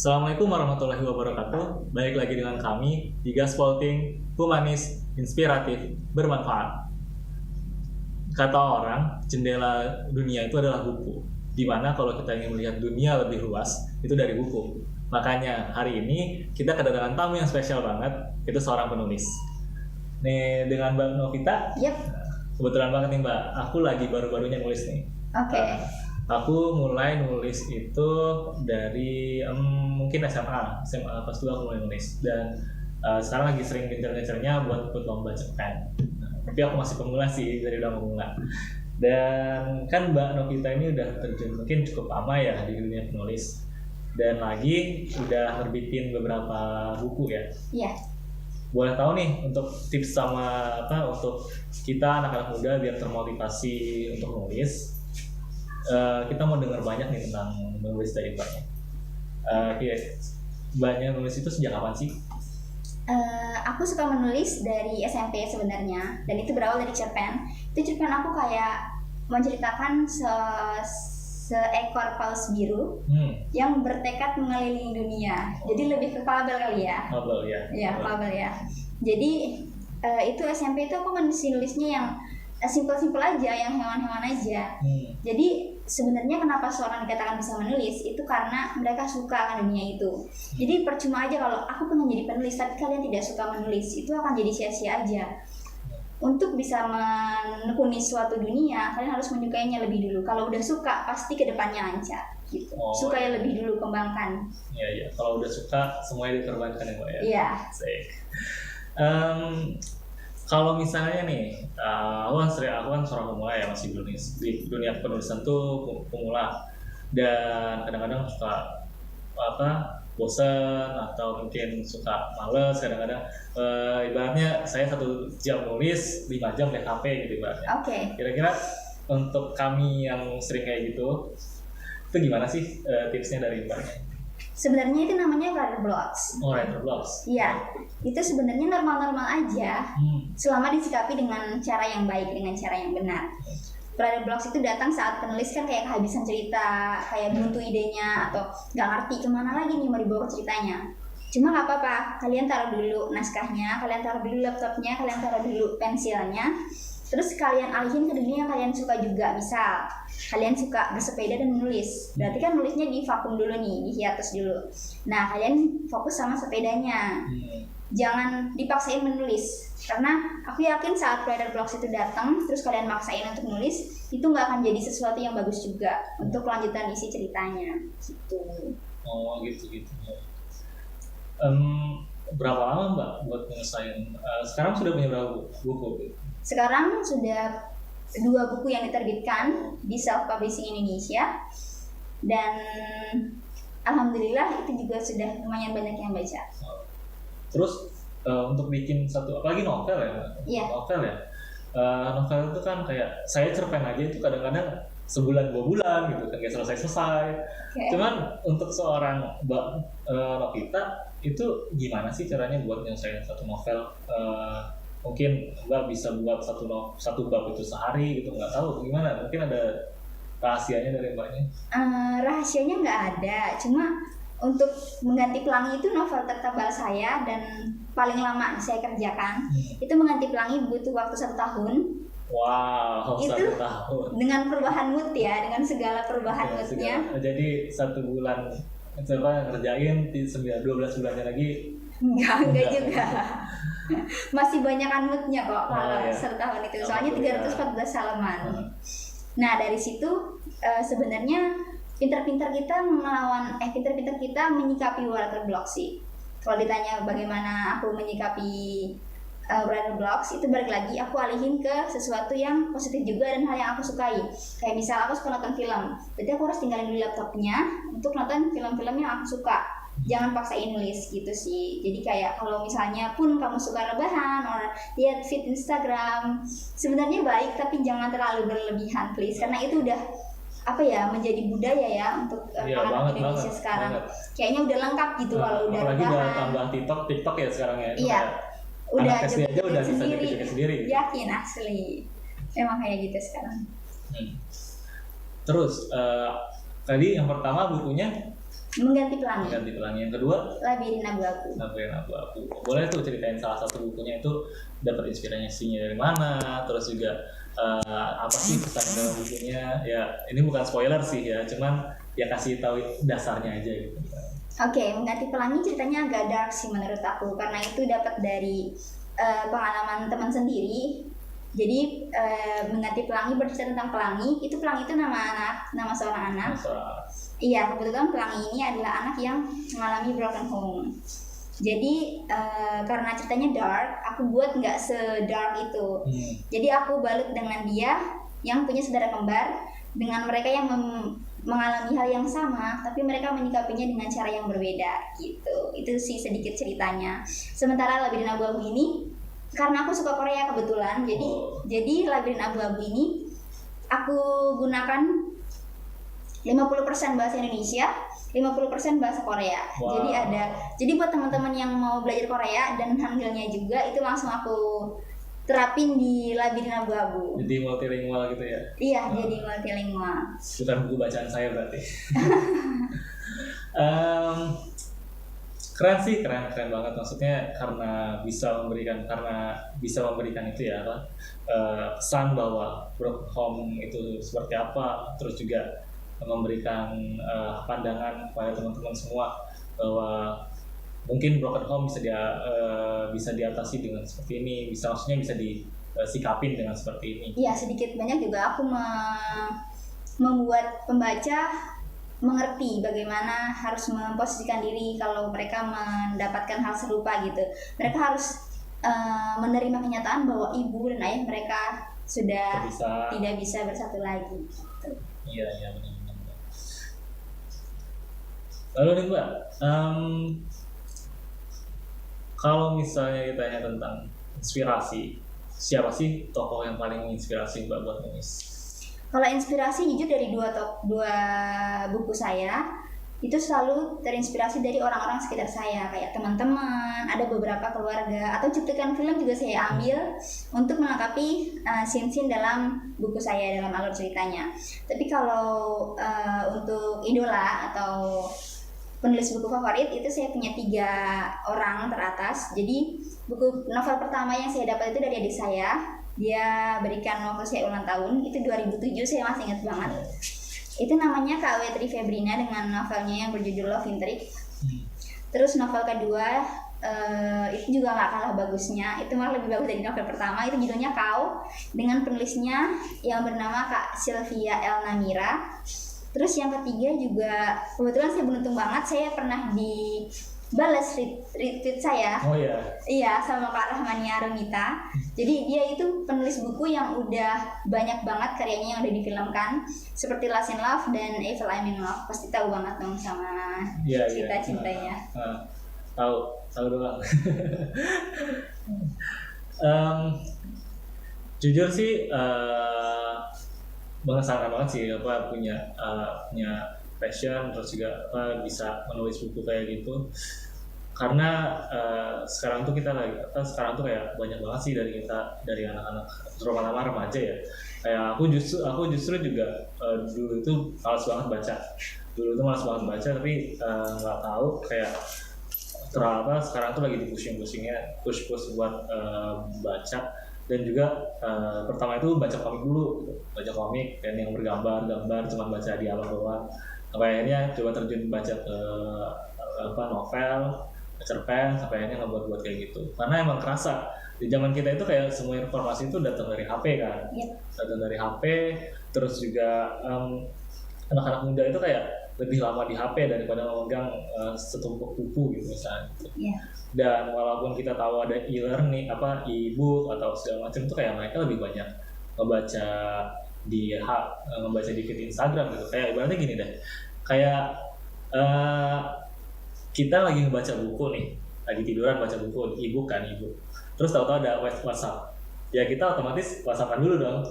Assalamualaikum warahmatullahi wabarakatuh. Baik lagi dengan kami di Gaspolting, humanis, inspiratif, bermanfaat. Kata orang, jendela dunia itu adalah buku. Dimana kalau kita ingin melihat dunia lebih luas, itu dari buku. Makanya hari ini kita kedatangan tamu yang spesial banget, itu seorang penulis. Nih dengan Mbak Novita, Yep. Kebetulan banget nih Mbak, aku lagi baru-barunya nulis nih. Oke. Aku mulai nulis itu dari mungkin SMA pas dulu aku mulai nulis dan sekarang lagi sering gencar-gencarnya buat ikut lomba cerpen. Tapi aku masih pemula sih, dari udah pemula. Dan kan Mbak Novita ini udah terjun mungkin cukup lama ya di dunia penulis. Dan lagi udah terbitin beberapa buku ya. Iya. Boleh tahu nih untuk tips sama untuk kita anak-anak muda biar termotivasi untuk nulis. Kita mau dengar banyak nih tentang menulis dari Mbaknya. Mbaknya nulis itu sejak kapan sih? Aku suka menulis dari SMP sebenarnya, dan itu berawal dari cerpen. Itu cerpen aku kayak menceritakan seekor paus biru yang bertekad mengelilingi dunia. Jadi lebih ke fabel kali ya. Fabel ya. Iya, fabel ya. Jadi itu SMP itu aku nulisnya yang simpel-simpel aja, yang hewan-hewan aja. Jadi sebenarnya kenapa seorang dikatakan bisa menulis itu karena mereka suka akan dunia itu. Jadi percuma aja kalau aku pengen jadi penulis tapi kalian tidak suka menulis, itu akan jadi sia-sia aja. Untuk bisa menekuni suatu dunia, kalian harus menyukainya lebih dulu. Kalau udah suka, pasti kedepannya lancar. Gitu. Sukai lebih dulu, kembangkan. Iya. Kalau udah suka, semuanya diterbangkan ya Mbak ya. Iya. Kalau misalnya nih, aku kan seorang pemula ya, masih di dunia penulisan tuh pemula, dan kadang-kadang suka bosan atau mungkin suka males kadang-kadang. Ibaratnya saya 1 jam nulis, 5 jam lihat HP gitu ibaratnya. Oke. Kira-kira untuk kami yang sering kayak gitu, itu gimana sih tipsnya dari Mbaknya? Sebenarnya itu namanya writer blocks. Oh, writer blocks. Iya, itu sebenarnya normal-normal aja, selama disikapi dengan cara yang baik, dengan cara yang benar. Writer blocks itu datang saat penulis kan kayak kehabisan cerita, kayak buntu idenya, atau nggak ngerti kemana lagi nih mau dibawa ceritanya. Cuma nggak apa-apa, kalian taruh dulu naskahnya, kalian taruh dulu laptopnya, kalian taruh dulu pensilnya, terus kalian alihin ke dunia yang kalian suka juga. Misal kalian suka bersepeda dan menulis, berarti kan nulisnya di vakum dulu nih, di hiatus dulu. Nah, kalian fokus sama sepedanya, jangan dipaksain menulis, karena aku yakin saat writer blocks itu datang terus kalian maksain untuk nulis, itu nggak akan jadi sesuatu yang bagus juga untuk kelanjutan isi ceritanya gitu. Oh gitu. Berapa lama Mbak buat nyelesain? Sekarang sudah punya berapa buku? Sekarang sudah 2 buku yang diterbitkan di Self Publishing Indonesia, dan alhamdulillah itu juga sudah lumayan banyak yang baca. Terus untuk bikin satu, apalagi novel ya? Iya. Novel ya. Novel itu kan kayak saya cerpen aja itu kadang-kadang sebulan 2 bulan gitu kan, kayak selesai. Okay. Cuman untuk seorang Mbak Novita itu gimana sih caranya buat nyelesain satu novel? Mungkin Mbak bisa buat satu bab itu sehari gitu, nggak tahu gimana, mungkin ada rahasianya dari Mbaknya? Rahasianya nggak ada, cuma untuk mengganti pelangi itu novel tertebal saya dan paling lama saya kerjakan, itu mengganti pelangi butuh waktu 1 tahun. Wow, itu 1 tahun. Dengan perubahan mood ya, dengan segala perubahan moodnya. Jadi 1 bulan coba ngerjain, 12 bulannya lagi enggak juga. Masih banyakan moodnya kok kalau 1 tahun itu, soalnya 314 halaman. Nah, dari situ sebenarnya pintar-pintar kita menyikapi writer block sih. Kalau ditanya bagaimana aku menyikapi writer blocks, itu balik lagi aku alihin ke sesuatu yang positif juga dan hal yang aku sukai. Kayak misal aku suka nonton film, berarti aku harus tinggalin dulu laptopnya untuk nonton film-film yang aku suka. Jangan paksain nulis gitu sih. Jadi kayak kalau misalnya pun kamu suka rebahan or lihat feed Instagram, sebenarnya baik tapi jangan terlalu berlebihan please, karena itu udah menjadi budaya ya untuk anak Indonesia sekarang. Kayaknya udah lengkap gitu kalau udah rebahan. Apalagi udah tambah TikTok ya sekarang ya. Iya. Udah joget aja udah bisa joget sendiri. Yakin asli. Emang kayak gitu sekarang. Terus tadi yang pertama bukunya Mengganti Pelangi. Mengganti Pelangi. Yang kedua Labirin Abu-Abu. Labirin Abu-Abu. Boleh tuh ceritain salah satu bukunya itu dapat inspirasinya dari mana, terus juga apa sih pesan dalam bukunya? Ya ini bukan spoiler sih ya, cuman ya kasih tahu dasarnya aja gitu. Oke, Mengganti Pelangi ceritanya agak dark sih menurut aku, karena itu dapat dari pengalaman teman sendiri. Jadi Mengganti Pelangi bercerita tentang pelangi. Itu pelangi itu nama seorang anak. Iya, kebetulan pelangi ini adalah anak yang mengalami broken home. Jadi karena ceritanya dark, aku buat nggak se-dark itu. Jadi aku balut dengan dia yang punya saudara kembar, dengan mereka yang mengalami hal yang sama, tapi mereka menyikapinya dengan cara yang berbeda gitu. Itu sih sedikit ceritanya. Sementara Labirin Abu-Abu ini, karena aku suka Korea kebetulan, jadi Labirin Abu-Abu ini aku gunakan 50% bahasa Indonesia, 50% bahasa Korea. Wow. Jadi buat teman-teman yang mau belajar Korea dan Hangulnya juga, itu langsung aku terapin di Labirin Abu-Abu. Jadi multilingual gitu ya? Iya, jadi multilingual. Bukan buku bacaan saya berarti. Keren sih, keren banget. Maksudnya karena bisa memberikan itu ya, pesan bahwa broken home itu seperti apa, terus juga memberikan pandangan kepada teman-teman semua bahwa mungkin broken home bisa diatasi dengan seperti ini, maksudnya bisa disikapin dengan seperti ini. Iya, sedikit banyak juga aku membuat pembaca mengerti bagaimana harus memposisikan diri kalau mereka mendapatkan hal serupa gitu. Mereka harus menerima kenyataan bahwa ibu dan ayah mereka sudah tidak bisa bersatu lagi. Gitu. Iya benar. Lalu nih Mbak, kalau misalnya ditanya tentang inspirasi, siapa sih tokoh yang paling menginspirasi Mbak buat nulis? Kalau inspirasi jujur dari dua buku saya itu selalu terinspirasi dari orang-orang sekitar saya, kayak teman-teman, ada beberapa keluarga, atau cuplikan film juga saya ambil untuk melengkapi scene-scene dalam buku saya, dalam alur ceritanya. Tapi kalau untuk idola atau penulis buku favorit itu saya punya 3 orang teratas. Jadi buku novel pertama yang saya dapat itu dari adik saya. Dia berikan novel saya ulang tahun, itu 2007, saya masih ingat banget. Itu namanya Kak Wetri Febrina dengan novelnya yang berjudul Love Intrigue. Terus novel kedua itu juga gak kalah bagusnya, itu malah lebih bagus dari novel pertama. Itu judulnya Kau, dengan penulisnya yang bernama Kak Sylvia El Namira. Terus yang ketiga juga kebetulan saya beruntung banget, saya pernah dibalas retweet saya. Oh iya. Iya, sama Kak Rahmania Arunita. Jadi dia itu penulis buku yang udah banyak banget karyanya yang udah difilmkan, seperti Lost in Love dan Evil I'm in Love. Pasti tahu banget dong sama cerita cintanya. Tahu doang. Jujur sih mengesankan banget sih punya passion, terus juga bisa menulis buku kayak gitu. Karena sekarang tuh sekarang tuh kayak banyak banget sih dari anak-anak terutama remaja ya. Kayak aku justru juga dulu itu malas banget baca. Tapi nggak tahu kayak ternyata sekarang tuh lagi push buat baca. Dan juga pertama itu baca komik dan yang bergambar cuma baca dialog doang. Akhirnya coba terjun baca ke novel, cerpen, sampai akhirnya ngebuat kayak gitu. Karena emang kerasa di zaman kita itu kayak semua informasi itu datang dari HP kan. Datang dari HP, terus juga anak-anak muda itu kayak lebih lama di HP daripada memegang setumpuk buku gitu misalnya. Dan walaupun kita tahu ada e-learning, e-book atau segala macam itu kayak mereka lebih banyak ngebaca di feed Instagram gitu. Kayak ibaratnya gini deh, kayak kita lagi ngebaca buku nih, lagi tiduran baca buku, e-book. Terus tahu-tahu ada WhatsApp, ya kita otomatis WhatsAppan dulu dong.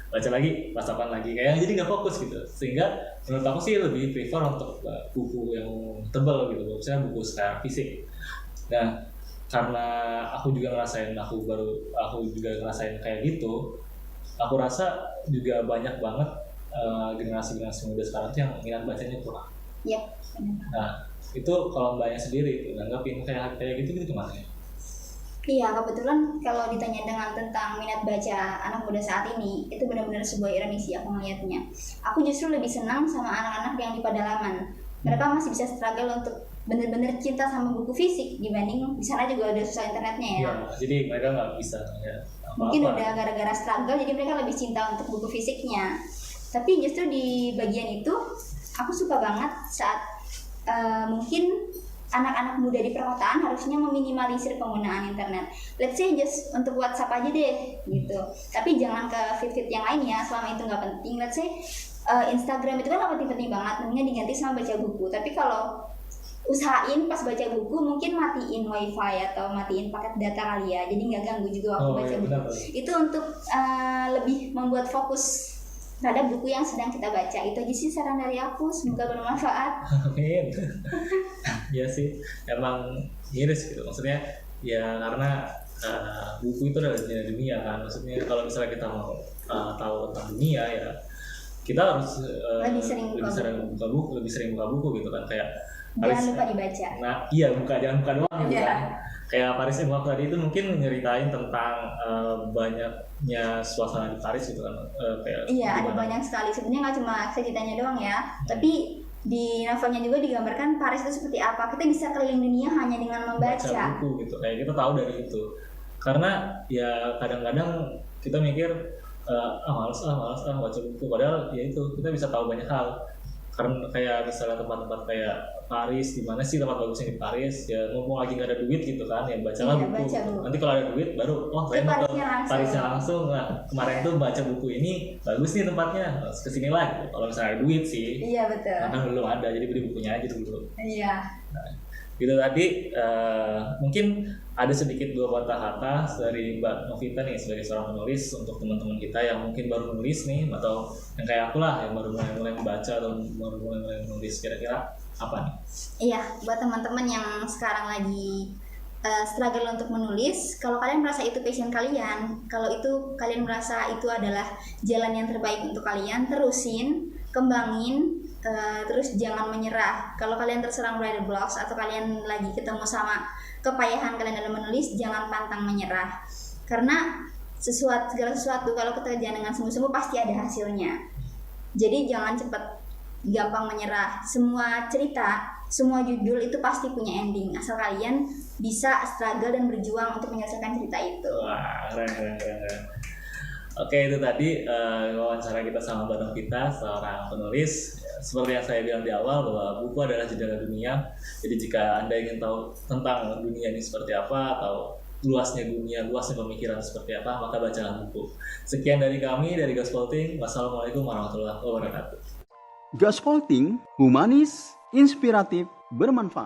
Baca lagi, WhatsAppan lagi, kayak jadi nggak fokus gitu. Sehingga menurut aku sih lebih prefer untuk buku yang tebal gitu, misalnya buku secara fisik. Nah, karena aku juga ngerasain kayak gitu, aku rasa juga banyak banget generasi muda sekarang tuh yang minat bacanya kurang. Iya, benar. Nah, itu kalau mbaknya sendiri nanggapin kayak gitu gimana ya? Iya, kebetulan kalau ditanya dengan tentang minat baca anak muda saat ini, itu benar-benar sebuah ironis sih aku melihatnya. Aku justru lebih senang sama anak-anak yang di pedalaman. Mereka masih bisa struggle untuk benar-benar cinta sama buku fisik dibanding di sana juga udah susah internetnya ya. Ya, jadi mereka nggak bisa ya apa-apa. Mungkin udah gara-gara struggle jadi mereka lebih cinta untuk buku fisiknya. Tapi justru di bagian itu aku suka banget saat mungkin anak-anak muda di perkotaan harusnya meminimalisir penggunaan internet. Let's say just untuk WhatsApp aja deh gitu. Tapi jangan ke feed-feed yang lain ya, selama itu nggak penting. Let's say Instagram itu kan nggak penting-penting banget, mendingan diganti sama baca buku. Tapi kalau usahain pas baca buku mungkin matiin wifi atau matiin paket data kali ya, jadi nggak ganggu juga waktu baca buku. Benar. Itu untuk lebih membuat fokus terhadap buku yang sedang kita baca. Itu aja sih saran dari aku, semoga bermanfaat. Amin. Ya sih, emang miris gitu. Maksudnya ya karena buku itu adalah dunia kan. Maksudnya kalau misalnya kita mau tahu tentang dunia ya kita harus Lebih sering buka buku gitu kan, kayak Jangan lupa dibaca. Nah, iya jangan buka doang gitu Iya. kan. Kayak Paris yang waktu tadi itu mungkin nyeritain tentang banyaknya suasana di Paris gitu kan. Kayak Iya, ada gimana. banyak sekali. Sebenarnya nggak cuma ceritanya doang ya, tapi di novelnya juga digambarkan Paris itu seperti apa. Kita bisa keliling dunia hanya dengan membaca. buku gitu. Kayak kita tahu dari itu. Karena ya kadang-kadang kita mikir malas baca buku. Padahal ya itu kita bisa tahu banyak hal. Karena kayak misalnya tempat-tempat kayak Paris, di mana sih tempat bagusnya di Paris? Ya mumpung lagi nggak ada duit gitu kan, ya bacalah Iya, buku. baca Gitu. buku. Nanti kalau ada duit baru, saya mau ke Parisnya langsung. Nah, kemarin tuh baca buku ini bagus nih tempatnya, kesini lah. Gitu. Kalau misalnya ada duit sih, Iya, betul. karena belum ada, jadi beli bukunya aja dulu. Iya. Nah, gitu tadi mungkin ada sedikit dua patah kata dari Mbak Novita nih sebagai seorang penulis untuk teman-teman kita yang mungkin baru nulis nih, atau yang kayak aku lah yang baru mulai membaca atau baru mulai menulis, kira-kira apa nih? Iya, buat teman-teman yang sekarang lagi struggle untuk menulis, kalau kalian merasa itu passion kalian, kalau itu kalian merasa itu adalah jalan yang terbaik untuk kalian, terusin, kembangin, terus jangan menyerah. Kalau kalian terserang writer blocks atau kalian lagi ketemu sama kepayahan kalian dalam menulis, jangan pantang menyerah. Karena segala sesuatu kalau kita kerjain dengan sungguh-sungguh pasti ada hasilnya. Jadi jangan cepat gampang menyerah. Semua cerita, semua judul itu pasti punya ending, asal kalian bisa struggle dan berjuang untuk menyelesaikan cerita itu. Wah, keren. Oke, itu tadi wawancara kita sama Mbak Novita, seorang penulis. Seperti yang saya bilang di awal, bahwa buku adalah jendela dunia. Jadi jika Anda ingin tahu tentang dunia ini seperti apa, atau luasnya dunia, luasnya pemikiran seperti apa, maka bacalah buku. Sekian dari kami, dari Gaspolting. Wassalamualaikum warahmatullahi wabarakatuh. Gaspolting, humanis, inspiratif, bermanfaat.